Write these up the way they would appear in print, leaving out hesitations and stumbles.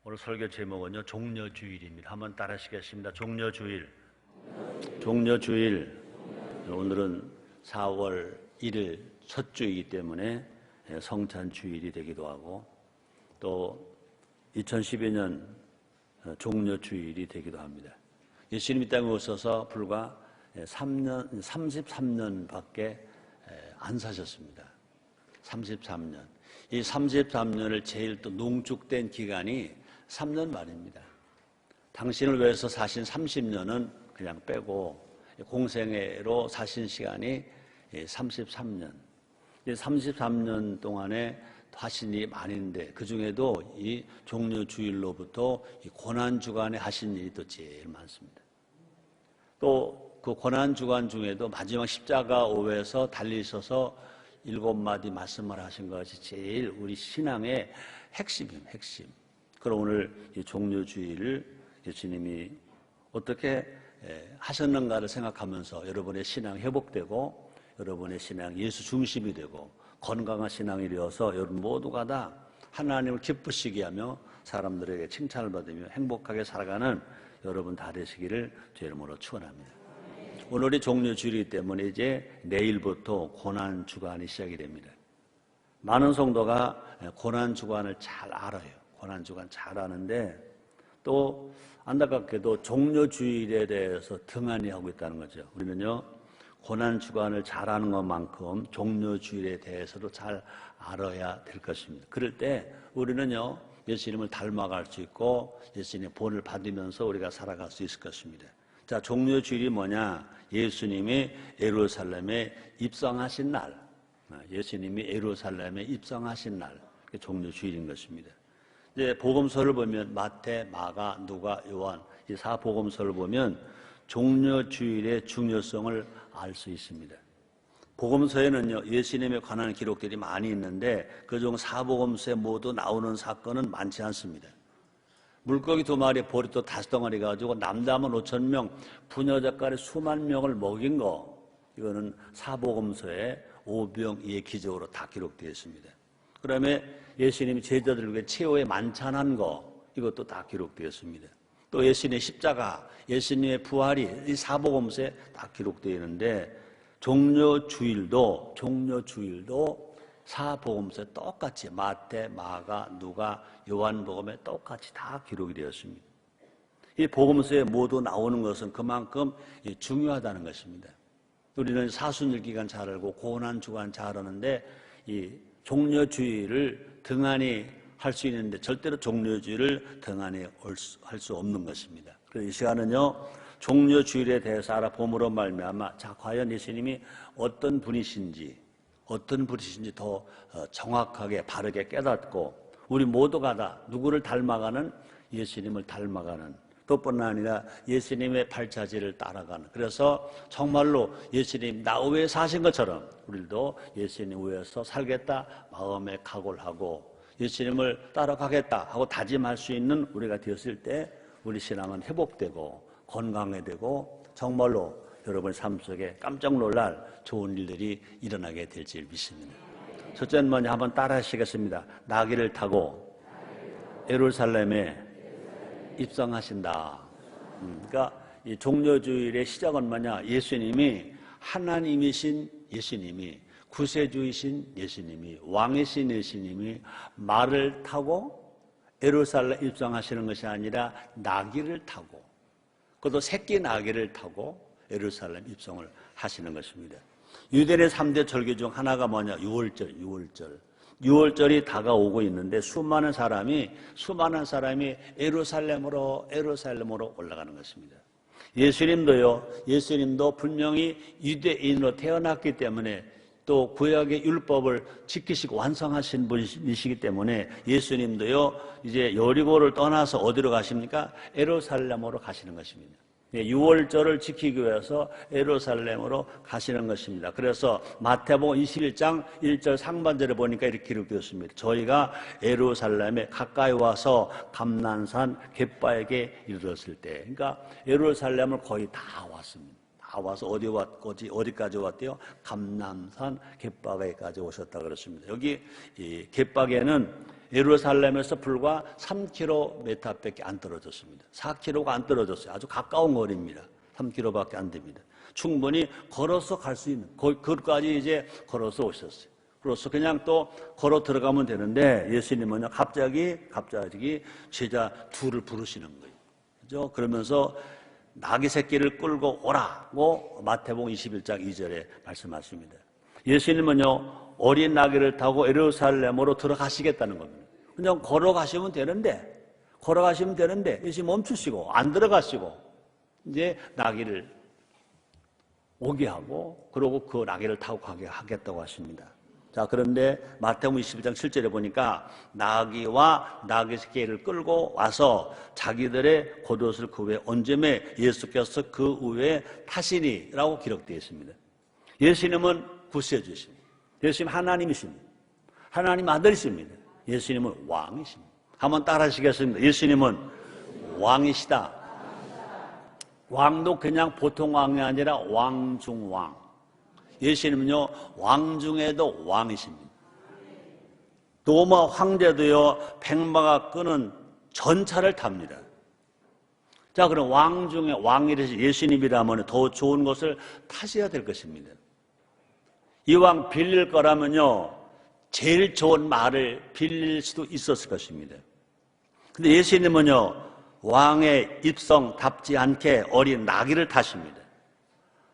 오늘 설교 제목은요, 종려주일입니다. 한번 따라하시겠습니다. 종려주일. 종려주일. 오늘은 4월 1일 첫 주이기 때문에 성찬주일이 되기도 하고, 또 2012년 종려주일이 되기도 합니다. 예수님이 땅에 오셔서 불과 33년밖에 안 사셨습니다. 33년. 이 33년을 제일 또 농축된 기간이 3년 만입니다. 당신을 위해서 사신 30년은 그냥 빼고 공생애로 사신 시간이 33년. 33년 동안에 하신 일이 많은데 그 중에도 이 종려주일로부터 이 고난주간에 하신 일이 또 제일 많습니다. 또 그 고난주간 중에도 마지막 십자가 오에서 달리셔서 7마디 말씀을 하신 것이 제일 우리 신앙의 핵심입니다. 핵심. 그럼 오늘 이 종려주일을 예수님이 어떻게 하셨는가를 생각하면서 여러분의 신앙 회복되고 여러분의 신앙 예수 중심이 되고 건강한 신앙이 되어서 여러분 모두가 다 하나님을 기쁘시게 하며 사람들에게 칭찬을 받으며 행복하게 살아가는 여러분 다 되시기를 주 이름으로 축원합니다. 오늘이 종려주일이기 때문에 이제 내일부터 고난주간이 시작이 됩니다. 많은 성도가 고난주간을 잘 알아요. 고난주간 잘 아는데 또 안타깝게도 종려주일에 대해서 등한히 하고 있다는 거죠. 우리는요, 고난주간을 잘 아는 것만큼 종려주일에 대해서도 잘 알아야 될 것입니다. 그럴 때 우리는요, 예수님을 닮아갈 수 있고 예수님의 본을 받으면서 우리가 살아갈 수 있을 것입니다. 자, 종려주일이 뭐냐? 예수님이 예루살렘에 입성하신 날, 예수님이 예루살렘에 입성하신 날, 그게 종려주일인 것입니다. 이제 복음서를 보면 마태, 마가, 누가, 요한 이 4복음서를 보면 종려주일의 중요성을 알 수 있습니다. 복음서에는요, 예수님에 관한 기록들이 많이 있는데 그중 4복음서에 모두 나오는 사건은 많지 않습니다. 물고기 2마리, 보리또 5덩어리 가지고 남자만 5,000명, 부녀작가리 수만 명을 먹인 거, 이거는 사복음서에 오병이의 기적으로 다 기록되어 있습니다. 그 다음에 예수님이 제자들에게 최후의 만찬한 거, 이것도 다 기록되어 있습니다. 또 예수님의 십자가, 예수님의 부활이 이 사복음서에 다 기록되어 있는데 종려주일도 사복음서에 똑같이 마태, 마가, 누가, 요한복음에 똑같이 다 기록이 되었습니다. 이 복음서에 모두 나오는 것은 그만큼 중요하다는 것입니다. 우리는 사순일기간 잘 알고 고난주간 잘 아는데 이 종려주일을 등한히 할 수 있는데 절대로 종려주일을 등한히 할 수 없는 것입니다. 그래서 이 시간은요, 종려주일에 대해서 알아봄으로 말미암아 자, 과연 예수님이 어떤 분이신지 더 정확하게 바르게 깨닫고 우리 모두가 다 누구를 닮아가는 예수님을 닮아가는 그것뿐 아니라 예수님의 발자취를 따라가는 그래서 정말로 예수님 나 위에 사신 것처럼 우리도 예수님 위에서 살겠다 마음에 각오를 하고 예수님을 따라가겠다 하고 다짐할 수 있는 우리가 되었을 때 우리 신앙은 회복되고 건강해지고 정말로 여러분의 삶 속에 깜짝 놀랄 좋은 일들이 일어나게 될 줄 믿습니다. 첫째는 먼저 한번 따라 하시겠습니다. 나귀를 타고 예루살렘에 입성하신다. 그러니까 이 종려주일의 시작은 뭐냐? 예수님이 하나님이신 예수님이 구세주이신 예수님이 왕이신 예수님이 말을 타고 예루살렘 입성하시는 것이 아니라 나귀를 타고 그것도 새끼 나귀를 타고 예루살렘 입성을 하시는 것입니다. 유대인의 3대 절기 중 하나가 뭐냐? 6월절이 다가오고 있는데 수많은 사람이 예루살렘으로 올라가는 것입니다. 예수님도 분명히 유대인으로 태어났기 때문에 또 구약의 율법을 지키시고 완성하신 분이시기 때문에 예수님도요, 이제 여리고를 떠나서 어디로 가십니까? 예루살렘으로 가시는 것입니다. 6월절을 지키기 위해서 예루살렘으로 가시는 것입니다. 그래서 마태복음 21장 1절 상반절에 보니까 이렇게 기록되었습니다. 저희가 예루살렘에 가까이 와서 감난산 갯바에게 이르렀을 때, 그러니까 예루살렘을 거의 다 왔습니다. 다 와서 어디까지 왔대요? 감난산 갯바에까지 오셨다 그랬습니다. 여기 이 갯바에는 예루살렘에서 불과 3km밖에 안 떨어졌습니다. 4km가 안 떨어졌어요. 아주 가까운 거리입니다. 3km밖에 안 됩니다. 충분히 걸어서 갈 수 있는, 거기까지 이제 걸어서 오셨어요. 그래서 그냥 또 걸어 들어가면 되는데 예수님은 갑자기 제자 둘을 부르시는 거예요. 그죠? 그러면서 나귀 새끼를 끌고 오라고 마태복음 21장 2절에 말씀하십니다. 예수님은요, 어린 나귀를 타고 예루살렘으로 들어가시겠다는 겁니다. 그냥 걸어가시면 되는데 예수님 멈추시고 안 들어가시고 이제 나귀를 오게 하고 그러고 그 나귀를 타고 가게 하겠다고 하십니다. 자, 그런데 마태복음 21장 7절에 보니까 나귀와 나귀 새끼를 끌고 와서 자기들의 겉옷을 그 위에 얹음에 예수께서 그 위에 타시니라고 기록되어 있습니다. 예수님은 구세주십니다. 예수님 하나님이십니다. 하나님 아들이십니다. 예수님은 왕이십니다. 한번 따라 하시겠습니다. 예수님은 왕이시다. 왕도 그냥 보통 왕이 아니라 왕중왕. 예수님은요, 왕 중에도 왕이십니다. 로마 황제도요, 백마가 끄는 전차를 탑니다. 자, 그럼 왕 중에 왕이라서 예수님이라면 더 좋은 것을 타셔야 될 것입니다. 이왕 빌릴 거라면요, 제일 좋은 말을 빌릴 수도 있었을 것입니다. 근데 예수님은요, 왕의 입성답지 않게 어린 나귀를 타십니다.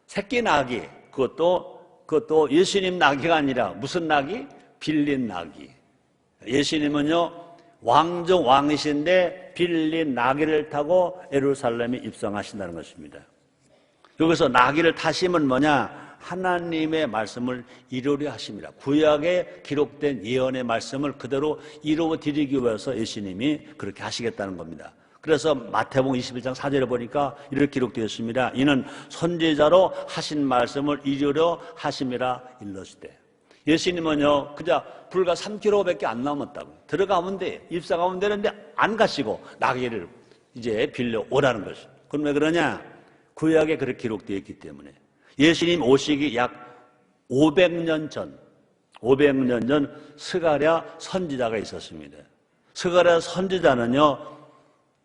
새끼 나귀, 그것도 예수님 나귀가 아니라 무슨 나귀? 빌린 나귀. 예수님은요, 왕중 왕이신데 빌린 나귀를 타고 예루살렘에 입성하신다는 것입니다. 여기서 나귀를 타시면 뭐냐? 하나님의 말씀을 이루려 하십니다. 구약에 기록된 예언의 말씀을 그대로 이루어 드리기 위해서 예수님이 그렇게 하시겠다는 겁니다. 그래서 마태복음 21장 4절에 보니까 이렇게 기록되어 있습니다. 이는 선지자로 하신 말씀을 이루려 하심이라 일러시되. 예수님은요, 그저 불과 3km밖에 안 남았다고. 들어가면 돼. 입성하면 되는데 안 가시고 나귀를 이제 빌려 오라는 것이죠. 그럼 왜 그러냐? 구약에 그렇게 기록되어 있기 때문에. 예수님 오시기 약 500년 전 스가랴 선지자가 있었습니다. 스가랴 선지자는요,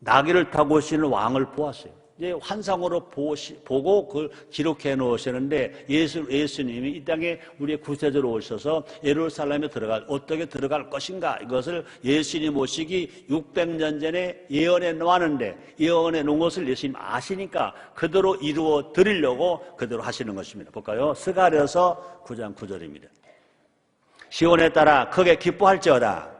나귀를 타고 오시는 왕을 보았어요. 이제 환상으로 보고 그걸 기록해 놓으시는데 예수님이 이 땅에 우리의 구세주로 오셔서 예루살렘에 어떻게 들어갈 것인가 이것을 예수님 오시기 600년 전에 예언해 놓았는데 예언해 놓은 것을 예수님 아시니까 그대로 이루어 드리려고 그대로 하시는 것입니다. 볼까요? 스가랴서 9장 9절입니다. 시온에 따라 크게 기뻐할지어다.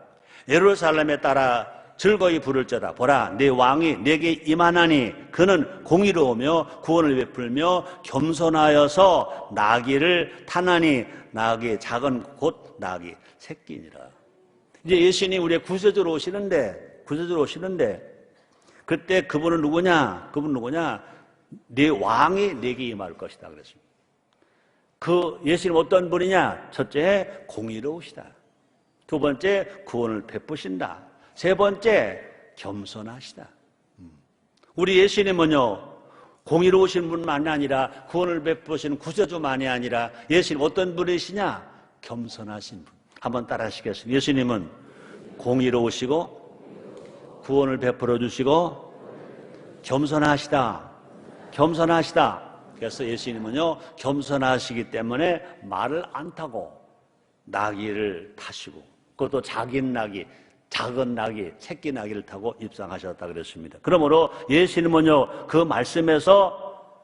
예루살렘에 따라 즐거이 부를지어다. 보라, 내 왕이 내게 임하나니 그는 공의로우며 구원을 베풀며 겸손하여서 나귀를 타나니 나귀의 작은 곧 나귀 새끼니라. 이제 예수님이 우리의 구세주로 오시는데 그때 그분은 누구냐? 내 왕이 내게 임할 것이다 그랬습니다. 그 예수님 어떤 분이냐? 첫째, 공의로우시다. 두 번째, 구원을 베푸신다. 세 번째, 겸손하시다. 우리 예수님은요, 공의로우신 분만이 아니라 구원을 베푸시는 구세주만이 아니라 예수님 어떤 분이시냐? 겸손하신 분. 한번 따라 하시겠습니다. 예수님은 공의로우시고 구원을 베풀어 주시고 겸손하시다. 그래서 예수님은요, 겸손하시기 때문에 말을 안 타고 나귀를 타시고 그것도 작은 나귀, 새끼 나귀를 타고 입성하셨다 그랬습니다. 그러므로 예수님은요, 그 말씀에서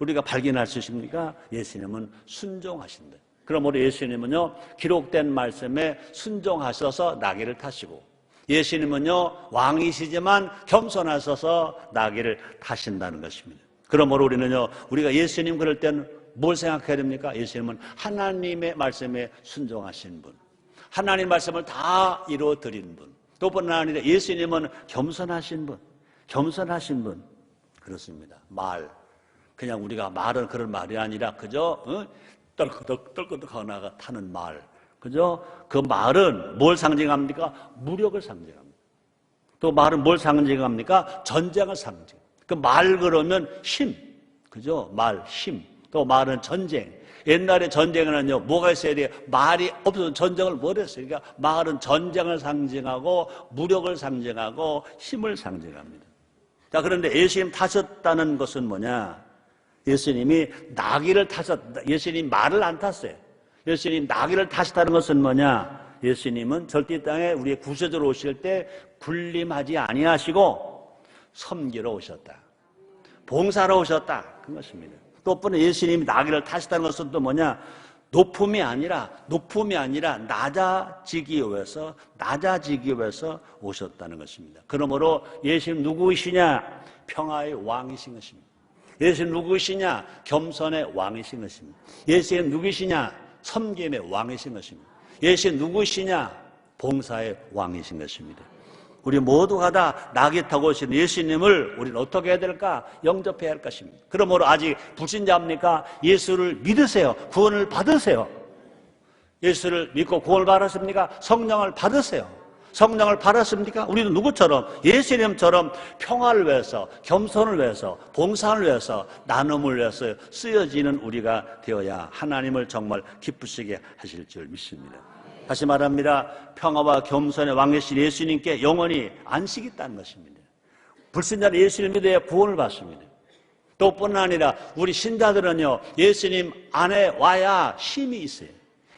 우리가 발견할 수 있습니까? 예수님은 순종하신다. 그러므로 예수님은요, 기록된 말씀에 순종하셔서 나귀를 타시고, 예수님은요, 왕이시지만 겸손하셔서 나귀를 타신다는 것입니다. 그러므로 우리는요, 우리가 예수님 그럴 때는 뭘 생각해야 됩니까? 예수님은 하나님의 말씀에 순종하신 분. 하나님 말씀을 다 이루어 드린 분. 또 뿐만 아니라 예수님은 겸손하신 분. 그렇습니다. 그냥 우리가 말은 그런 말이 아니라 그저 떨끄덕 타는 말. 그죠? 그 말은 뭘 상징합니까? 무력을 상징합니다. 또 말은 뭘 상징합니까? 전쟁을 상징. 그 말 그러면 힘. 그죠? 힘. 또 말은 전쟁. 옛날에 전쟁에는요, 뭐가 있어야 돼요? 말이 없어서 전쟁을 못 했어요. 그러니까 말은 전쟁을 상징하고, 무력을 상징하고, 힘을 상징합니다. 자, 그런데 예수님 타셨다는 것은 뭐냐? 예수님이 나귀를 예수님 말을 안 탔어요. 예수님 나귀를 타셨다는 것은 뭐냐? 예수님은 절대 땅에 우리의 구세주로 오실 때 군림하지 아니하시고 섬기러 오셨다. 봉사로 오셨다. 그것입니다. 또 한번은 예수님이 나귀를 타셨다는 것은 또 뭐냐? 높음이 아니라 낮아지기 위해서 오셨다는 것입니다. 그러므로 예수님 누구이시냐? 평화의 왕이신 것입니다. 예수님 누구이시냐? 겸손의 왕이신 것입니다. 예수님 누구이시냐? 섬김의 왕이신 것입니다. 예수님 누구이시냐? 봉사의 왕이신 것입니다. 우리 모두가 다 나귀 타고 오신 예수님을 우리는 어떻게 해야 될까? 영접해야 할 것입니다. 그러므로 아직 불신자입니까? 예수를 믿으세요. 구원을 받으세요. 예수를 믿고 구원을 받았습니까? 성령을 받으세요. 성령을 받았습니까? 우리는 누구처럼? 예수님처럼 평화를 위해서, 겸손을 위해서, 봉사를 위해서, 나눔을 위해서 쓰여지는 우리가 되어야 하나님을 정말 기쁘시게 하실 줄 믿습니다. 다시 말합니다. 평화와 겸손의 왕이신 예수님께 영원히 안식이 있다는 것입니다. 불신자는 예수를 믿어야 구원을 받습니다. 또 뿐만 아니라 우리 신자들은요, 예수님 안에 와야 힘이 있어요.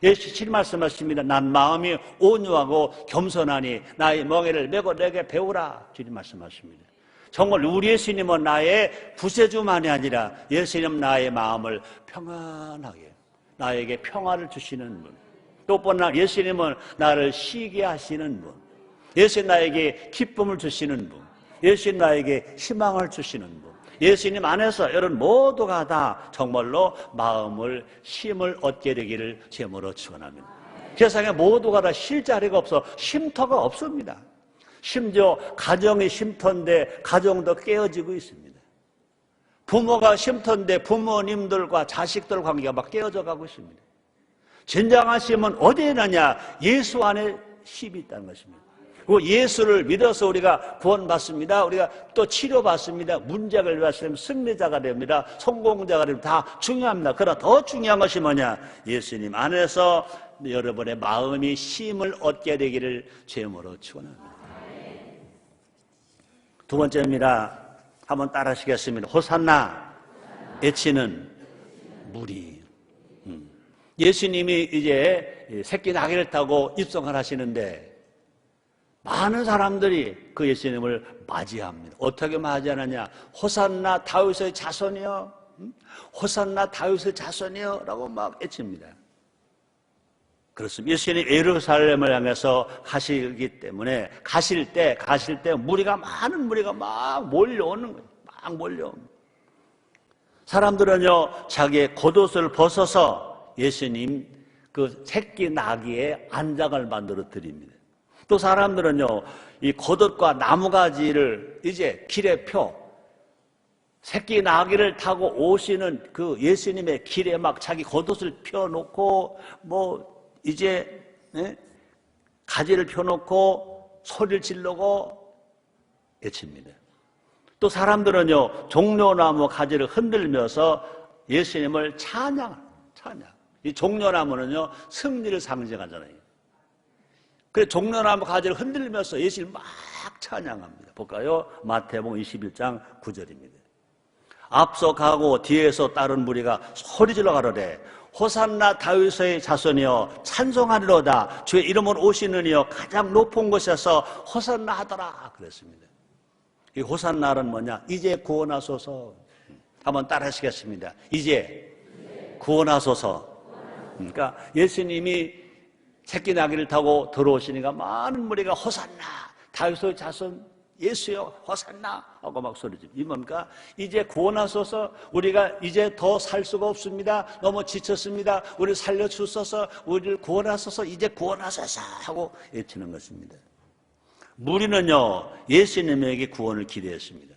예수님 말씀하십니다. 난 마음이 온유하고 겸손하니 나의 멍에를 메고 내게 배우라. 주님 말씀하십니다. 정말 우리 예수님은 나의 구세주만이 아니라 예수님 나의 마음을 평안하게, 나에게 평화를 주시는 분. 또 뿐만 아니라 예수님은 나를 쉬게 하시는 분. 예수님 나에게 기쁨을 주시는 분. 예수님 나에게 희망을 주시는 분. 예수님 안에서 여러분 모두가 다 정말로 마음을 힘을 얻게 되기를 제모로 축원합니다. 세상에 모두가 다 쉴 자리가 없어 쉼터가 없습니다. 심지어 가정이 쉼터인데 가정도 깨어지고 있습니다. 부모가 쉼터인데 부모님들과 자식들 관계가 막 깨어져 가고 있습니다. 진정한 쉼은 어디에 있느냐? 예수 안에 쉼이 있다는 것입니다. 그 예수를 믿어서 우리가 구원받습니다. 우리가 또 치료받습니다. 문제를 해결하시면 승리자가 됩니다. 성공자가 됩니다. 다 중요합니다. 그러나 더 중요한 것이 뭐냐? 예수님 안에서 여러분의 마음이 쉼을 얻게 되기를 주님으로 축원합니다. 두 번째입니다. 한번 따라 하시겠습니다. 호산나 외치는 무리. 예수님이 이제 새끼 나귀를 타고 입성을 하시는데 많은 사람들이 그 예수님을 맞이합니다. 어떻게 맞이하느냐? 호산나 다윗의 자손이여, 호산나 다윗의 자손이여 라고 막 외칩니다. 그렇습니다. 예수님이 예루살렘을 향해서 가시기 때문에 가실 때 많은 무리가 막 몰려오는 거예요. 막 몰려옵니다. 사람들은요, 자기의 겉옷을 벗어서 예수님 그 새끼 나귀의 안장을 만들어 드립니다. 또 사람들은요, 이 겉옷과 나무가지를 이제 길에 펴, 새끼 나귀를 타고 오시는 그 예수님의 길에 막 자기 겉옷을 펴놓고, 가지를 펴놓고 소리를 지르고 외칩니다. 또 사람들은요, 종려나무 가지를 흔들면서 예수님을 찬양. 이 종려나무는요, 승리를 상징하잖아요. 그래서 종려나무 가지를 흔들면서 예수님을 막 찬양합니다. 볼까요? 마태복음 21장 9절입니다. 앞서 가고 뒤에서 따른 무리가 소리질러 가로되 호산나 다윗의 자손이여 찬송하리로다. 주의 이름으로 오시는 이여 가장 높은 곳에서 호산나 하더라 그랬습니다. 이 호산나는 뭐냐? 이제 구원하소서. 한번 따라 하시겠습니다. 이제 구원하소서. 그러니까 예수님이 새끼 나귀를 타고 들어오시니까 많은 무리가 호산나 다윗의 자손 예수여 호산나 하고 막 소리지. 이 뭡니까? 이제 구원하소서. 우리가 이제 더 살 수가 없습니다. 너무 지쳤습니다. 우리를 살려주소서. 우리를 구원하소서. 이제 구원하소서 하고 외치는 것입니다. 무리는요, 예수님에게 구원을 기대했습니다.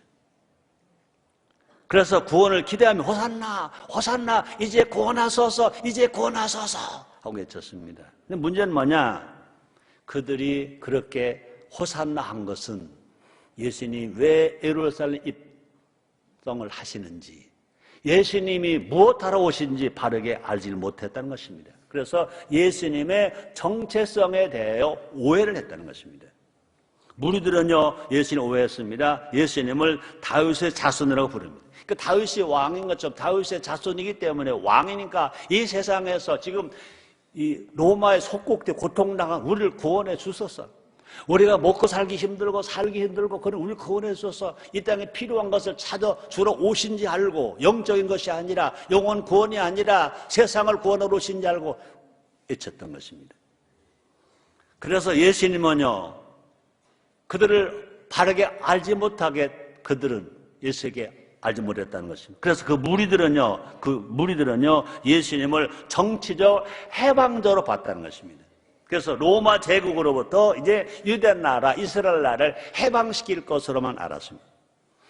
그래서 구원을 기대하며 호산나 호산나 이제 구원하소서 이제 구원하소서 하고 외쳤습니다. 근데 문제는 뭐냐? 그들이 그렇게 호산나 한 것은 예수님이 왜 예루살렘 입성을 하시는지, 예수님이 무엇하러 오신지 바르게 알지 못했다는 것입니다. 그래서 예수님의 정체성에 대하여 오해를 했다는 것입니다. 무리들은요, 예수님 오해했습니다. 예수님을 다윗의 자손이라고 부릅니다. 그 다윗이 왕인 것처럼 다윗의 자손이기 때문에 왕이니까 이 세상에서 지금 이 로마의 속국대 고통당한 우리를 구원해 주소서. 우리가 먹고 살기 힘들고 그런 우리를 구원해 주소서. 이 땅에 필요한 것을 찾아 주러 오신지 알고 영적인 것이 아니라 영혼 구원이 아니라 세상을 구원하러 오신지 알고 외쳤던 것입니다. 그래서 예수님은요, 그들을 바르게 알지 못하게 그들은 예수에게 알지 못했다는 것입니다. 그래서 그 무리들은요 예수님을 정치적 해방자로 봤다는 것입니다. 그래서 로마 제국으로부터 이제 유대 나라, 이스라엘 나라를 해방시킬 것으로만 알았습니다.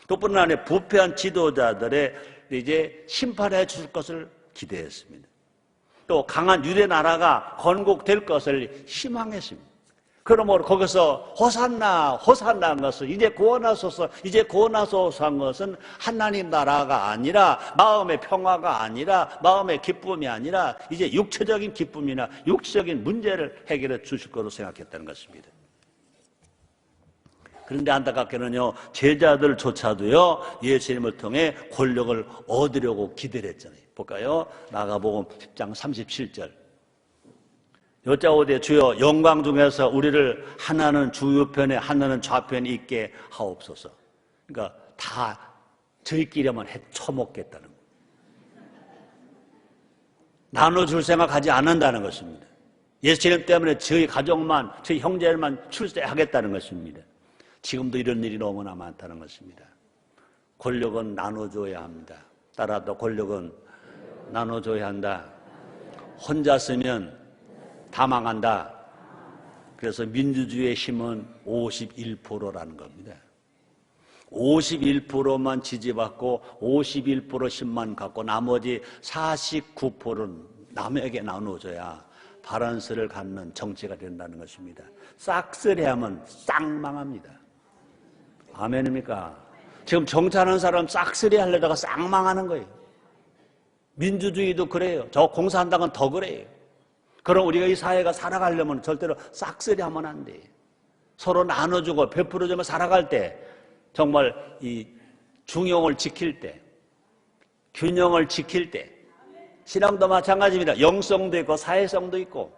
그뿐 아니라 부패한 지도자들의 이제 심판해 줄 것을 기대했습니다. 또 강한 유대 나라가 건국될 것을 희망했습니다. 그러므로 거기서 호산나 한 것은 이제 구원하소서 한 것은 하나님 나라가 아니라 마음의 평화가 아니라 마음의 기쁨이 아니라 이제 육체적인 기쁨이나 육체적인 문제를 해결해 주실 것으로 생각했다는 것입니다. 그런데 안타깝게는요, 제자들조차도요 예수님을 통해 권력을 얻으려고 기대를 했잖아요. 볼까요? 마가복음 10장 37절. 여짜오되 주여 영광 중에서 우리를 하나는 주우편에 하나는 좌편에 있게 하옵소서. 그러니까 다 저희끼리만 처먹겠다는 거예요. 나눠줄 생각하지 않는다는 것입니다. 예수님 때문에 저희 가족만, 저희 형제들만 출세하겠다는 것입니다. 지금도 이런 일이 너무나 많다는 것입니다. 권력은 나눠줘야 합니다. 따라서 권력은 나눠줘야 한다. 혼자 쓰면 다 망한다. 그래서 민주주의의 힘은 51%라는 겁니다. 51%만 지지받고 51% 힘만 갖고 나머지 49%는 남에게 나눠줘야 바란스를 갖는 정치가 된다는 것입니다. 싹쓸이하면 싹 망합니다. 아멘입니까? 지금 정치하는 사람 싹쓸이 하려다가 싹 망하는 거예요. 민주주의도 그래요. 저 공산당은 더 그래요. 그럼 우리가 이 사회가 살아가려면 절대로 싹쓸이 하면 안 돼요. 서로 나눠주고 베풀어주며 살아갈 때 정말 이 중용을 지킬 때, 균형을 지킬 때, 신앙도 마찬가지입니다. 영성도 있고 사회성도 있고,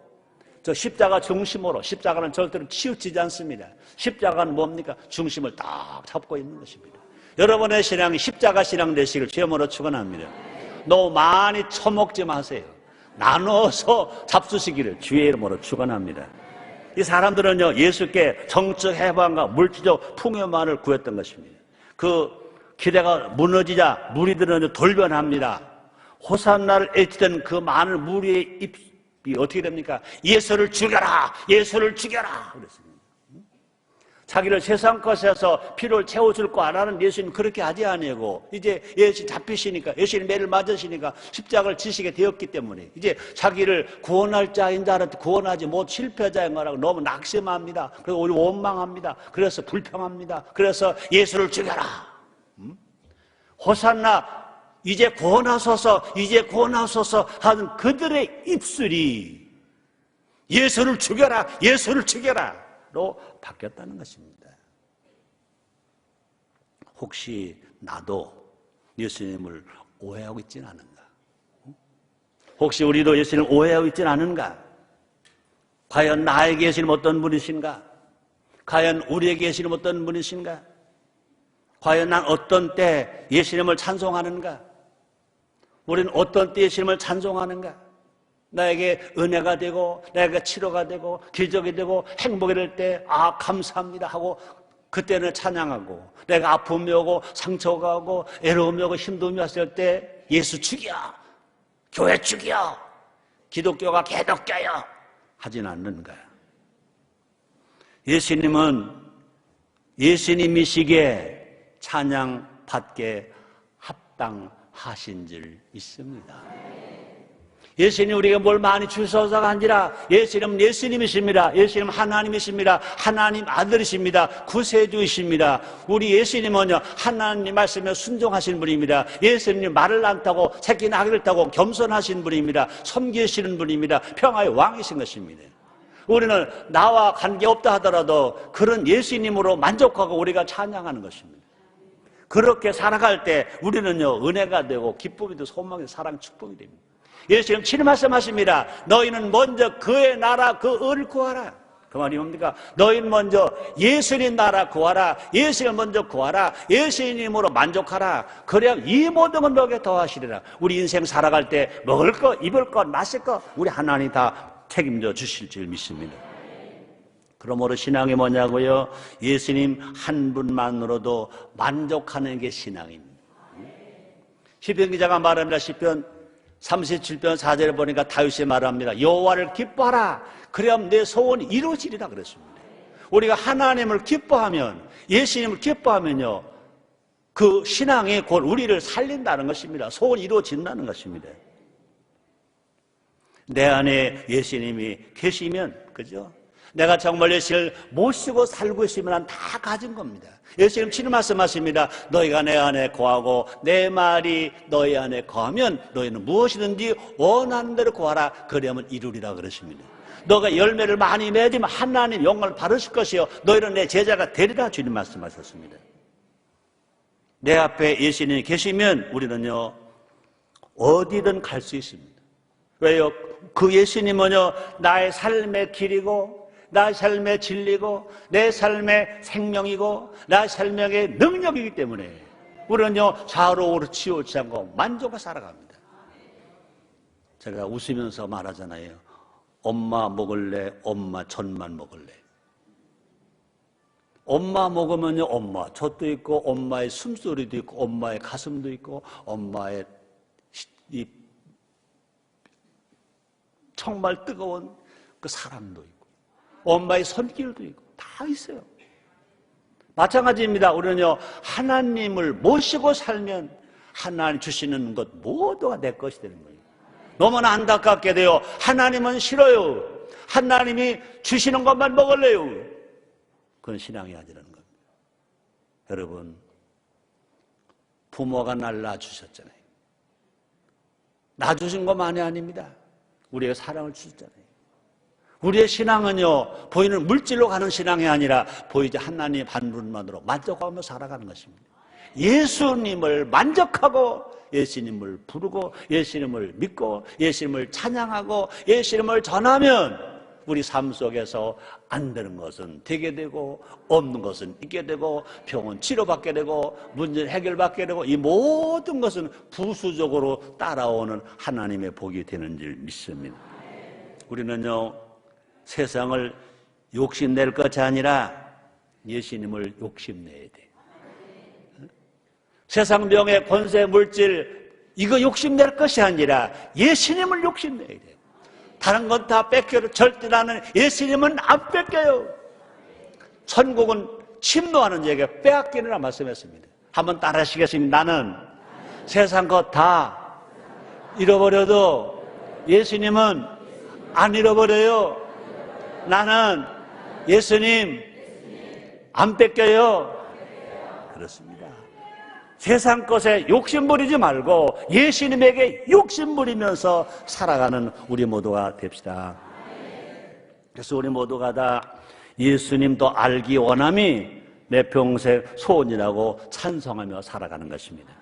저 십자가 중심으로, 십자가는 절대로 치우치지 않습니다. 십자가는 뭡니까? 중심을 딱 잡고 있는 것입니다. 여러분의 신앙이 십자가 신앙 되시길 주여으로 축원합니다. 너무 많이 처먹지 마세요. 나눠서 잡수시기를 주의 이름으로 축원합니다. 이 사람들은요 예수께 정적 해방과 물질적 풍요만을 구했던 것입니다. 그 기대가 무너지자 무리들은 돌변합니다. 호산나를 외치던 그 많은 무리의 입이 어떻게 됩니까? 예수를 죽여라, 예수를 죽여라 그랬습니다. 자기를 세상 것에서 피를 채워줄 거 안 하는 예수님 그렇게 하지 아니고 이제 예수님 잡히시니까 예수님 매를 맞으시니까 십자가를 지시게 되었기 때문에 이제 자기를 구원할 자인 줄 알았더니 구원하지 못 실패자인 거라고 너무 낙심합니다. 그리고 우리 원망합니다. 그래서 불평합니다. 그래서 예수를 죽여라. 호산나 이제 구원하소서 하는 그들의 입술이 예수를 죽여라, 예수를 죽여라 로 바뀌었다는 것입니다. 혹시 나도 예수님을 오해하고 있지는 않은가? 혹시 우리도 예수님을 오해하고 있지는 않은가? 과연 나에게 예수님 어떤 분이신가? 과연 우리에게 예수님 어떤 분이신가? 과연 난 어떤 때 예수님을 찬송하는가? 우리는 어떤 때 예수님을 찬송하는가? 나에게 은혜가 되고 나에게 치료가 되고 기적이 되고 행복이 될 때 아 감사합니다 하고 그때는 찬양하고 내가 아픔이 오고 상처가 오고 애로움이 오고 힘듦이 왔을 때 예수 죽여, 교회 죽여, 기독교가 개독교여 하진 않는가? 예수님은 예수님이시기에 찬양받게 합당하신 줄 믿습니다. 예수님 우리에게 뭘 많이 주셔서가 아니라 예수님은 예수님이십니다. 예수님 하나님이십니다. 하나님 아들이십니다. 구세주이십니다. 우리 예수님은요 하나님 말씀에 순종하신 분입니다. 예수님 말을 안 타고 새끼 나귀를 타고 겸손하신 분입니다. 섬기시는 분입니다. 평화의 왕이신 것입니다. 우리는 나와 관계없다 하더라도 그런 예수님으로 만족하고 우리가 찬양하는 것입니다. 그렇게 살아갈 때 우리는요 은혜가 되고 기쁨이 되고 소망이 사랑 축복이 됩니다. 예수님 친히 말씀하십니다. 너희는 먼저 그의 나라 그 의를 구하라. 그 말이 뭡니까? 너희는 먼저 예수님 나라 구하라. 예수님 먼저 구하라. 예수님으로 만족하라. 그래야 이 모든 건 너에게 더하시리라. 우리 인생 살아갈 때 먹을 것, 입을 것, 마실 것 우리 하나님 다 책임져 주실 줄 믿습니다. 그러므로 신앙이 뭐냐고요? 예수님 한 분만으로도 만족하는 게 신앙입니다. 시편 기자가 말합니다. 시편 37편 4절에 보니까 다윗이 말합니다. 여호와를 기뻐하라. 그래야 내 소원이 이루어지리라 그랬습니다. 우리가 하나님을 기뻐하면, 예수님을 기뻐하면요 그 신앙이 곧 우리를 살린다는 것입니다. 소원이 이루어진다는 것입니다. 내 안에 예수님이 계시면, 그죠? 내가 정말 예수님을 모시고 살고 있으면 다 가진 겁니다. 예수님 친히 말씀하십니다. 너희가 내 안에 거하고 내 말이 너희 안에 거하면 너희는 무엇이든지 원하는 대로 구하라. 그러면 이루리라 그러십니다. 너가 열매를 많이 맺으면 하나님 영광을 받으실 것이요 너희는 내 제자가 되리라 주님 말씀하셨습니다. 내 앞에 예수님이 계시면 우리는요 어디든 갈 수 있습니다. 왜요? 그 예수님은요 나의 삶의 길이고 나의 삶의 진리고 내 삶의 생명이고 나의 삶의 능력이기 때문에 우리는요 좌우로 우로 치우치 않고 만족하고 살아갑니다. 제가 웃으면서 말하잖아요. 엄마 먹을래? 엄마 젖만 먹을래? 엄마 먹으면요 엄마 젖도 있고 엄마의 숨소리도 있고 엄마의 가슴도 있고 엄마의 이 정말 뜨거운 그 사랑도 있고 엄마의 손길도 있고 다 있어요. 마찬가지입니다. 우리는요 하나님을 모시고 살면 하나님 주시는 것 모두가 내 것이 되는 거예요. 너무나 안타깝게 돼요. 하나님은 싫어요. 하나님이 주시는 것만 먹을래요. 그건 신앙이 아니라는 겁니다. 여러분 부모가 날 낳아주셨잖아요. 낳아주신 것만이 아닙니다. 우리에게 사랑을 주셨잖아요. 우리의 신앙은요 보이는 물질로 가는 신앙이 아니라 보이지 하나님 한 분만으로 만족하며 살아가는 것입니다. 예수님을 만족하고 예수님을 부르고 예수님을 믿고 예수님을 찬양하고 예수님을 전하면 우리 삶 속에서 안 되는 것은 되게 되고 없는 것은 있게 되고 병은 치료받게 되고 문제는 해결받게 되고 이 모든 것은 부수적으로 따라오는 하나님의 복이 되는 줄 믿습니다. 우리는요 세상을 욕심낼 것이 아니라 예수님을 욕심내야 돼요. 세상 명예 권세 물질 이거 욕심낼 것이 아니라 예수님을 욕심내야 돼요. 다른 건 다 뺏겨도 절대 나는 예수님은 안 뺏겨요. 천국은 침노하는 자에게 빼앗기느라 말씀했습니다. 한번 따라하시겠습니다. 나는 세상 것 다 잃어버려도 예수님은 안 잃어버려요. 나는 예수님 안 뺏겨요. 그렇습니다. 세상 것에 욕심 부리지 말고 예수님에게 욕심 부리면서 살아가는 우리 모두가 됩시다. 그래서 우리 모두가 다 예수님도 알기 원함이 내 평생 소원이라고 찬송하며 살아가는 것입니다.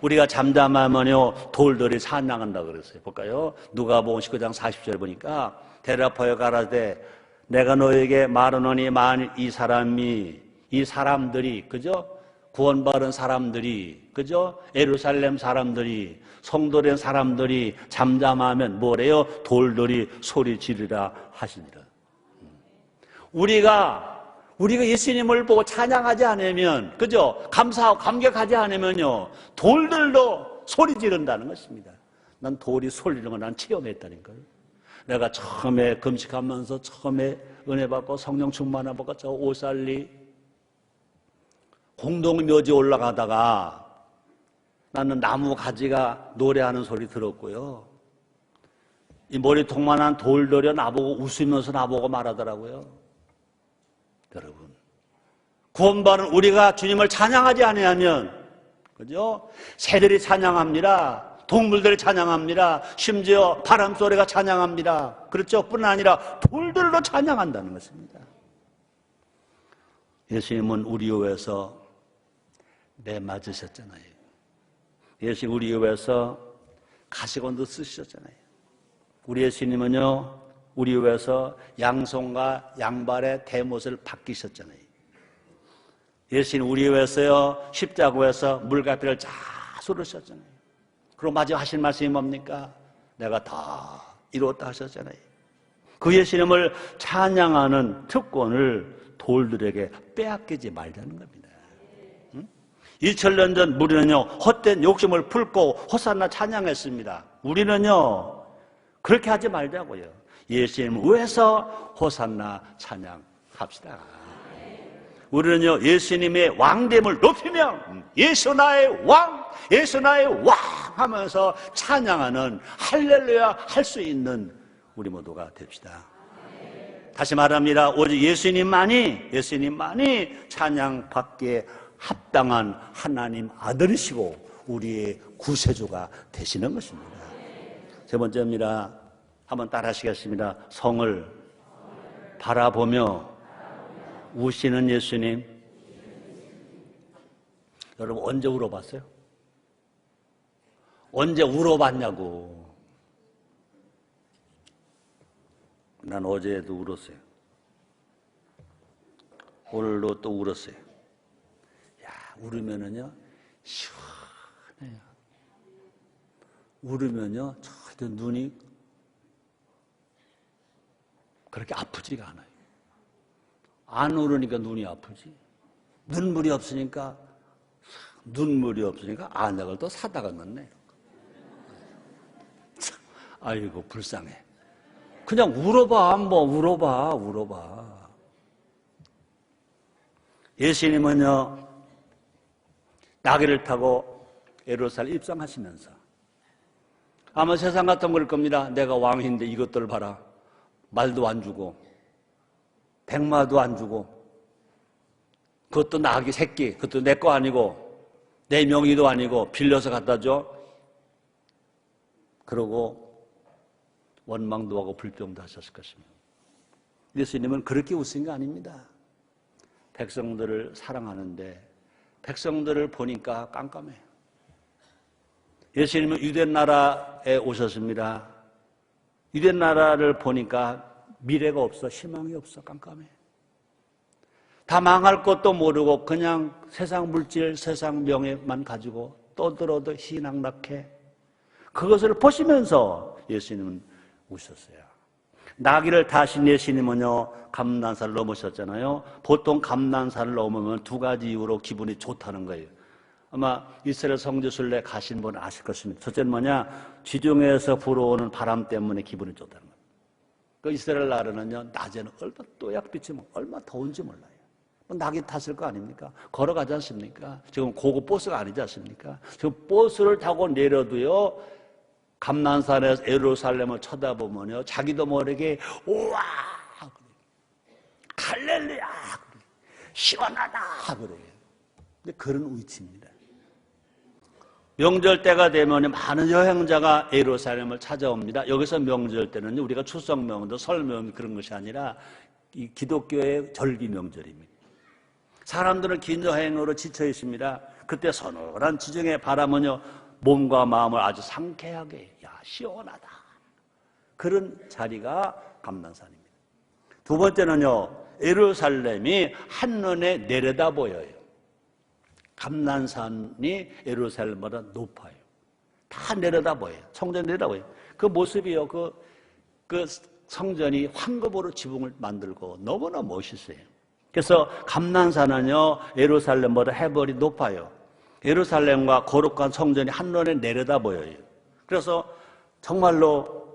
우리가 잠잠하면요 돌들이 사냥한다고 그랬어요. 볼까요? 누가복음 19장 40절 보니까 대답하여 가라되 내가 너에게 말하노니 만일 이 사람들이 그죠? 구원받은 사람들이 그죠? 예루살렘 사람들이 성도된 사람들이 잠잠하면 뭐래요? 돌들이 소리 지르라 하시니라. 우리가 예수님을 보고 찬양하지 않으면 그죠? 감사하고 감격하지 않으면요 돌들도 소리 지른다는 것입니다. 난 돌이 소리는 걸 난 체험했다니까요. 내가 처음에 금식하면서 처음에 은혜 받고 성령 충만하고 저 오살리 공동묘지 올라가다가 나는 나무 가지가 노래하는 소리 들었고요. 이 머리통만한 돌들여 나보고 웃으면서 나보고 말하더라고요. 여러분, 구원받은 우리가 주님을 찬양하지 아니하면, 그죠? 새들이 찬양합니다. 동물들이 찬양합니다. 심지어 바람소리가 찬양합니다. 그렇죠? 뿐 아니라 돌들도 찬양한다는 것입니다. 예수님은 우리 위해서 매 맞으셨잖아요. 예수님 우리 위해서 가시관도 쓰셨잖아요. 우리 예수님은요, 우리 위해서 양손과 양발의 대못을 벗기셨잖아요. 예수님 우리 위해서요, 십자가에서 물가피를 쫙 쏟으셨잖아요. 그리고 마지막 하신 말씀이 뭡니까? 내가 다 이루었다 하셨잖아요. 그 예수님을 찬양하는 특권을 돌들에게 빼앗기지 말자는 겁니다. 2000년 전 우리는요, 헛된 욕심을 품고 호산나 찬양했습니다. 우리는요, 그렇게 하지 말자고요. 예수님을 위해서 호산나 찬양합시다. 우리는요, 예수님의 왕됨을 높이며 예수 나의 왕, 예수 나의 왕 하면서 찬양하는 할렐루야 할 수 있는 우리 모두가 됩시다. 다시 말합니다. 오직 예수님만이 찬양받기에 합당한 하나님 아들이시고 우리의 구세주가 되시는 것입니다. 세 번째입니다. 한번 따라 하시겠습니다. 성을 바라보며 우시는 예수님. 여러분, 언제 울어봤어요? 언제 울어봤냐고. 난 어제도 울었어요. 오늘도 또 울었어요. 야, 울으면은요, 시원해요. 울으면요, 절대 눈이 그렇게 아프지가 않아요. 안 울으니까 눈이 아프지. 눈물이 없으니까 안약을 또 사다가 넣네. 아이고, 불쌍해. 그냥 울어봐, 한번 울어봐. 예수님은요, 나귀를 타고 예루살렘 입성하시면서 아마 세상 같은 걸 겁니다. 내가 왕인데 이것들 봐라. 말도 안 주고 백마도 안 주고 그것도 나귀 새끼, 그것도 내 거 아니고 내 명의도 아니고 빌려서 갖다 줘. 그러고 원망도 하고 불평도 하셨을 것입니다. 예수님은 그렇게 웃은 게 아닙니다. 백성들을 사랑하는데 백성들을 보니까 깜깜해요. 예수님은 유대 나라에 오셨습니다. 유대 나라를 보니까 미래가 없어, 희망이 없어, 깜깜해. 다 망할 것도 모르고 그냥 세상 물질, 세상 명예만 가지고 떠들어도 희낙락해. 그것을 보시면서 예수님은 우셨어요. 나귀를 타신 예수님은요, 감난산을 넘으셨잖아요. 보통 감난산을 넘으면 두 가지 이유로 기분이 좋다는 거예요. 아마 이스라엘 성지순례 가신 분은 아실 것입니다. 첫째는 뭐냐? 지중해에서 불어오는 바람 때문에 기분이 좋다는 거예요. 그 이스라엘 나라는요, 낮에는 얼마나 또약빛이 얼마나 더운지 몰라요. 낙이 탔을 거 아닙니까? 걸어가지 않습니까? 지금 고급 버스가 아니지 않습니까? 지금 버스를 타고 내려도요, 감난산에서 예루살렘을 쳐다보면요, 자기도 모르게 우와, 할렐루야, 시원하다 그래요. 근데 그런 위치입니다. 명절 때가 되면 많은 여행자가 예루살렘을 찾아옵니다. 여기서 명절 때는 우리가 추석 명절, 설 명절 그런 것이 아니라 이 기독교의 절기 명절입니다. 사람들은 긴 여행으로 지쳐 있습니다. 그때 서늘한 지중해 바람은요, 몸과 마음을 아주 상쾌하게, 야, 시원하다. 그런 자리가 감난산입니다. 두 번째는요, 예루살렘이 한눈에 내려다 보여요. 감난산이 예루살렘보다 높아요. 다 내려다 보여요. 성전 내려다 보여요. 그 모습이요, 그 성전이 황금으로 지붕을 만들고 너무나 멋있어요. 그래서 감난산은요, 예루살렘보다 해벌이 높아요. 예루살렘과 거룩한 성전이 한눈에 내려다 보여요. 그래서 정말로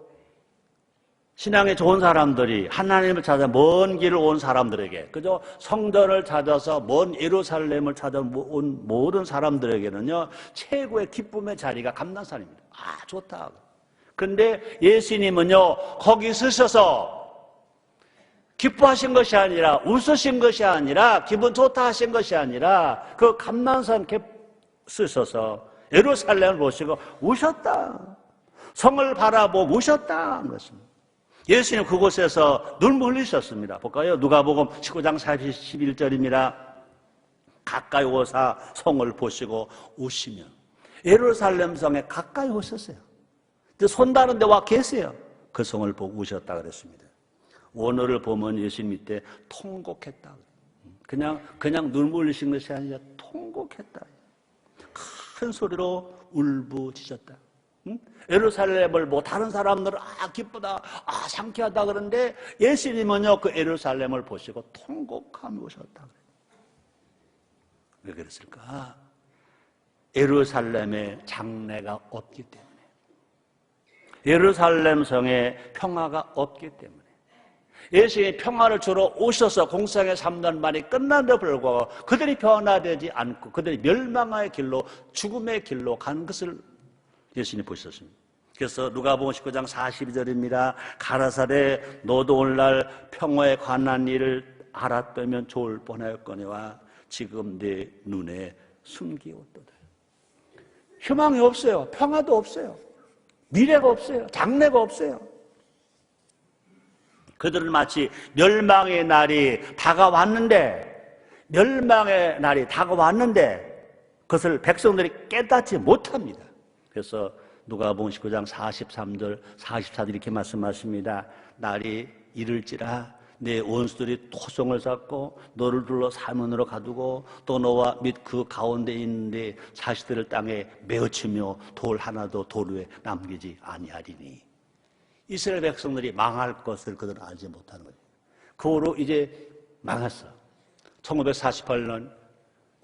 신앙에 좋은 사람들이 하나님을 찾아 먼 길을 온 사람들에게, 그죠? 성전을 찾아서 먼 예루살렘을 찾아온 모든 사람들에게는요, 최고의 기쁨의 자리가 감난산입니다. 아, 좋다. 그런데 예수님은요, 거기 서셔서 기뻐하신 것이 아니라, 웃으신 것이 아니라, 기분 좋다 하신 것이 아니라, 그 감난산 쓰셔서 예루살렘을 보시고 우셨다. 성을 바라보고 우셨다. 그렇습니다. 예수님 그곳에서 눈물 흘리셨습니다. 볼까요? 누가복음 19장 41절입니다. 가까이 오사 성을 보시고 우시며, 예루살렘 성에 가까이 오셨어요. 손 다른 데 와 계세요. 그 성을 보고 우셨다 그랬습니다. 원어를 보면 예수님 밑에 통곡했다. 그냥 눈물 흘리신 것이 아니라 통곡했다. 큰 소리로 울부짖었다. 예루살렘을 다른 사람들은 기쁘다, 상쾌하다 그러는데 예수님은요, 그 예루살렘을 보시고 통곡하며 오셨다. 왜 그랬을까? 예루살렘에 장래가 없기 때문에, 예루살렘 성에 평화가 없기 때문에, 예수님이 평화를 주러 오셔서 공생의 3년 만이 끝난데도 불구하고 그들이 변화되지 않고 그들이 멸망의 길로, 죽음의 길로 간 것을 예수님이 보셨습니다. 그래서 누가복음 19장 42절입니다. 가라사대 너도 오늘날 평화에 관한 일을 알았다면 좋을 뻔하였거니와 지금 내 눈에 숨기웠도다. 희망이 없어요. 평화도 없어요. 미래가 없어요. 장래가 없어요. 그들은 마치 멸망의 날이 다가왔는데 그것을 백성들이 깨닫지 못합니다. 그래서 누가복음 19장 43절 44절 이렇게 말씀하십니다. 날이 이를지라 내 원수들이 토성을 쌓고 너를 둘러 사문으로 가두고 또 너와 및 그 가운데 있는데 자식들을 땅에 메어치며 돌 하나도 돌 위에 남기지 아니하리니. 이스라엘 백성들이 망할 것을 그들은 알지 못하는 거예요. 그 후로 이제 망했어. 1948년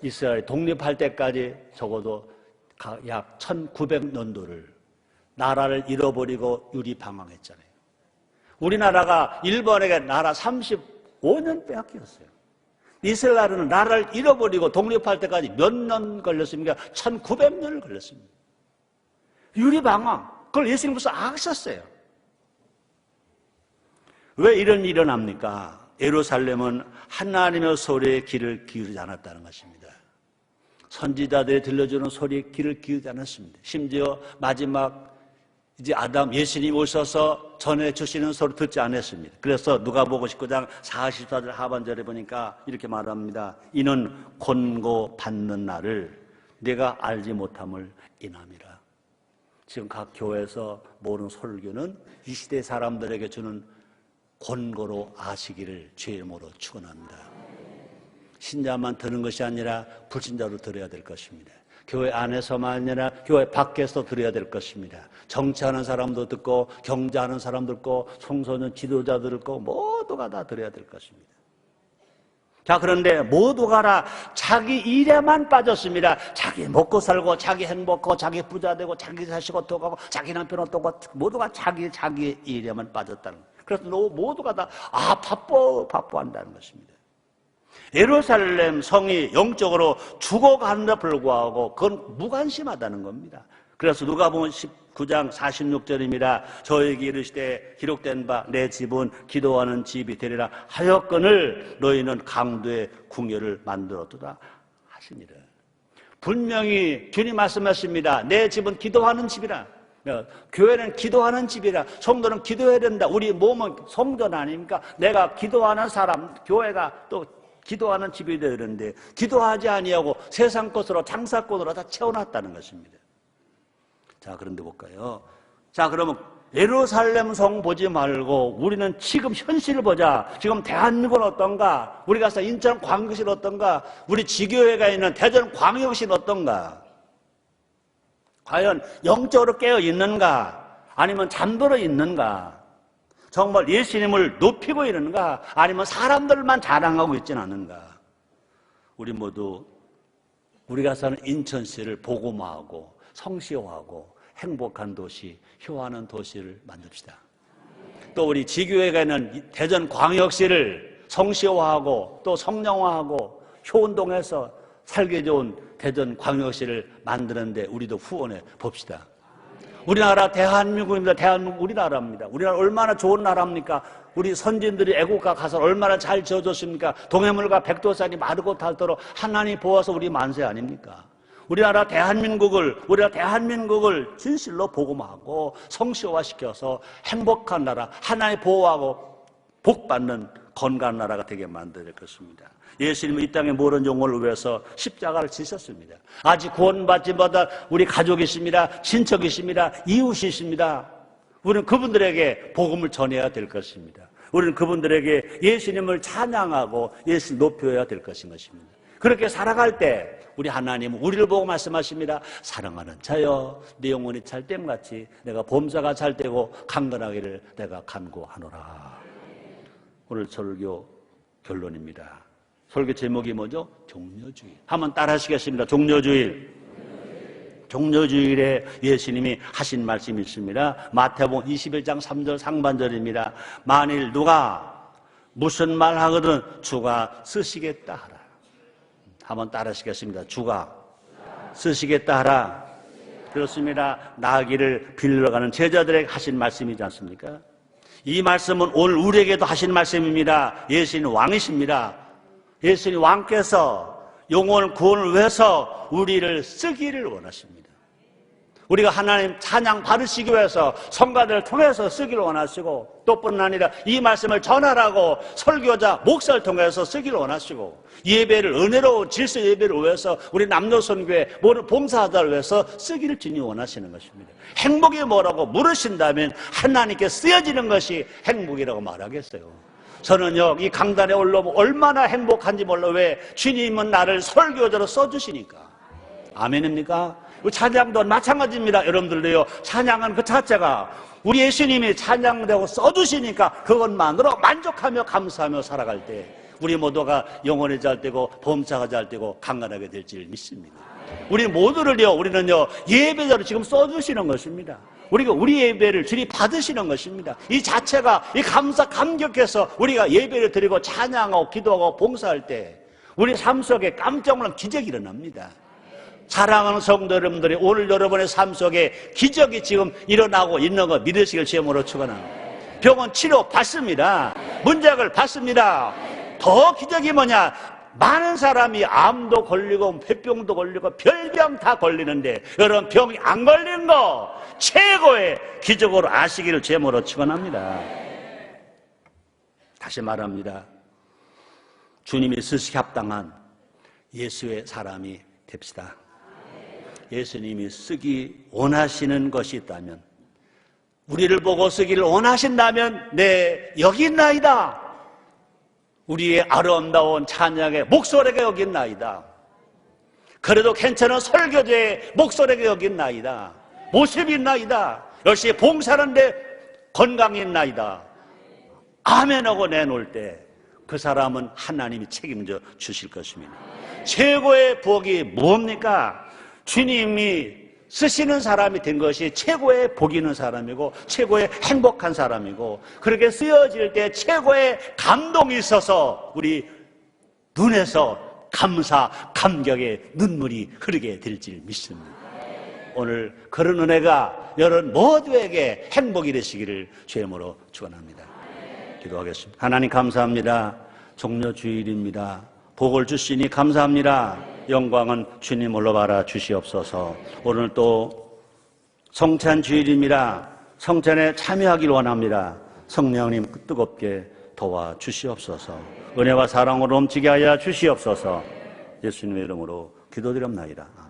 이스라엘 독립할 때까지 적어도 약 1900년도를 나라를 잃어버리고 유리방황했잖아요. 우리나라가 일본에게 나라 35년 빼앗겼어요. 이스라엘은 나라를 잃어버리고 독립할 때까지 몇 년 걸렸습니까? 1900년을 걸렸습니다. 유리방황. 그걸 예수님께서 아셨어요. 왜 이런 일이 일어납니까? 예루살렘은 하나님의 소리에 귀를 기울이지 않았다는 것입니다. 선지자들이 들려주는 소리에 귀를 기울이지 않았습니다. 심지어 마지막 이제 예수님 오셔서 전해주시는 소리 듣지 않았습니다. 그래서 누가복음 19장 44절 하반절에 보니까 이렇게 말합니다. 이는 권고받는 날을 내가 알지 못함을 인함이라. 지금 각 교회에서 모르는 설교는 이 시대 사람들에게 주는 권고로 아시기를 주의 이름으로 축원합니다. 신자만 듣는 것이 아니라 불신자로 들어야 될 것입니다. 교회 안에서만 아니라 교회 밖에서 들어야 될 것입니다. 정치하는 사람도 듣고 경제하는 사람도 듣고 청소년 지도자들 듣고 모두가 다 들어야 될 것입니다. 자, 그런데 모두가 다 자기 일에만 빠졌습니다. 자기 먹고 살고 자기 행복하고 자기 부자 되고 자기 자식 어떡하고 자기 남편 어떡하고 모두가 자기 일에만 빠졌다는 거예요. 그래서 모두가 다 바빠한다는 것입니다. 예루살렘 성이 영적으로 죽어가는데 불구하고 그건 무관심하다는 겁니다. 그래서 누가복음 19장 46절입니다. 저에게 이르시되 기록된 바 내 집은 기도하는 집이 되리라 하였거늘 너희는 강도의 궁녀를 만들었도다 하시니라. 분명히 주님 말씀하십니다. 내 집은 기도하는 집이라. 교회는 기도하는 집이라. 성도는 기도해야 된다. 우리 몸은 성전 아닙니까? 내가 기도하는 사람, 교회가 또 기도하는 집이 되는데 기도하지 아니하고 세상 것으로 장사꾼으로 다 채워놨다는 것입니다. 자, 그런데 볼까요? 자, 그러면 예루살렘 성 보지 말고 우리는 지금 현실을 보자. 지금 대한민국은 어떤가? 우리 가서 인천 광역시는 어떤가? 우리 지교회가 있는 대전 광역시는 어떤가? 과연 영적으로 깨어 있는가? 아니면 잠들어 있는가? 정말 예수님을 높이고 있는가? 아니면 사람들만 자랑하고 있지는 않은가? 우리 모두 우리가 사는 인천시를 복음화하고 성시화하고 행복한 도시, 효하는 도시를 만듭시다. 또 우리 지교회가 있는 대전광역시를 성시화하고 또 성령화하고 효운동해서 살기 좋은 대전광역시를 만드는데 우리도 후원해 봅시다. 우리나라 대한민국입니다. 대한민국 우리나라입니다. 우리나라 얼마나 좋은 나라입니까? 우리 선진들이 애국가 가서 얼마나 잘 지어줬습니까? 동해물과 백두산이 마르고 닳도록 하나님 보아서 우리 만세 아닙니까? 우리나라 대한민국을 진실로 복음하고 성시화시켜서 행복한 나라, 하나님 보호하고 복받는 건강한 나라가 되게 만들 것입니다. 예수님은 이 땅에 모든 영혼을 위해서 십자가를 지셨습니다. 아직 구원받지 못한 우리 가족이십니다. 친척이십니다. 이웃이십니다. 우리는 그분들에게 복음을 전해야 될 것입니다. 우리는 그분들에게 예수님을 찬양하고 예수를 높여야 될 것입니다. 그렇게 살아갈 때 우리 하나님은 우리를 보고 말씀하십니다. 사랑하는 자여, 네 영혼이 찰댐같이 내가 범사가 찰되고 강건하기를 내가 간구하노라. 오늘 설교 결론입니다. 설교 제목이 뭐죠? 종려주일. 한번 따라 하시겠습니다. 종려주일. 종려주일에 예수님이 하신 말씀이 있습니다. 마태복음 21장 3절 상반절입니다. 만일 누가 무슨 말 하거든 주가 쓰시겠다 하라. 한번 따라 하시겠습니다. 주가 쓰시겠다 하라. 그렇습니다. 나귀를 빌려 가는 제자들에게 하신 말씀이지 않습니까? 이 말씀은 오늘 우리에게도 하신 말씀입니다. 예수님 왕이십니다. 예수님 왕께서 영혼 구원을 위해서 우리를 쓰기를 원하십니다. 우리가 하나님 찬양 받으시기 위해서 성가대를 통해서 쓰기를 원하시고, 또뿐 아니라 이 말씀을 전하라고 설교자, 목사를 통해서 쓰기를 원하시고, 예배를 은혜로운 질서 예배를 위해서 우리 남녀선교회 모든 봉사자를 위해서 쓰기를 주님 원하시는 것입니다. 행복이 뭐라고 물으신다면 하나님께 쓰여지는 것이 행복이라고 말하겠어요. 저는요, 이 강단에 올라오면 얼마나 행복한지 몰라. 왜? 주님은 나를 설교자로 써주시니까. 아멘입니까? 찬양도 마찬가지입니다. 여러분들도요, 찬양은 그 자체가 우리 예수님이 찬양되고 써주시니까 그것만으로 만족하며 감사하며 살아갈 때 우리 모두가 영혼이 잘되고 범사가 잘되고 강건하게 될 줄 믿습니다. 우리 모두를요, 우리는요, 예배자로 지금 써주시는 것입니다. 우리가 우리 예배를 주님 받으시는 것입니다. 이 자체가 이 감격해서 우리가 예배를 드리고 찬양하고 기도하고 봉사할 때 우리 삶 속에 깜짝 놀란 기적이 일어납니다. 사랑하는 성도 여러분들이 오늘 여러분의 삶 속에 기적이 지금 일어나고 있는 거 믿으시길 주님으로 축원합니다. 병원 치료 받습니다. 문제를 받습니다. 더 기적이 뭐냐? 많은 사람이 암도 걸리고 폐병도 걸리고 별병 다 걸리는데 여러분 병이 안 걸린 거 최고의 기적으로 아시기를 제모로 축원합니다. 다시 말합니다. 주님이 쓰시기 합당한 예수의 사람이 됩시다. 예수님이 쓰기 원하시는 것이 있다면, 우리를 보고 쓰기를 원하신다면 네 여기 있나이다. 우리의 아름다운 찬양의 목소리가 여기 있나이다. 그래도 괜찮은 설교제의 목소리가 여기 있나이다. 모습이 있나이다. 열심히 봉사하는데 건강이 있나이다. 아멘하고 내놓을 때 그 사람은 하나님이 책임져 주실 것입니다. 최고의 복이 뭡니까? 주님이 쓰시는 사람이 된 것이 최고의 복 있는 사람이고 최고의 행복한 사람이고, 그렇게 쓰여질 때 최고의 감동이 있어서 우리 눈에서 감사, 감격의 눈물이 흐르게 될 줄 믿습니다. 오늘 그런 은혜가 여러분 모두에게 행복이 되시기를 주님으로 축원합니다. 기도하겠습니다. 하나님 감사합니다. 종려주일입니다. 복을 주시니 감사합니다. 영광은 주님 올라바라 주시옵소서. 오늘 또 성찬주일입니다. 성찬에 참여하길 원합니다. 성령님 뜨겁게 도와주시옵소서. 은혜와 사랑으로 넘치게 하여 주시옵소서. 예수님의 이름으로 기도드립나이다.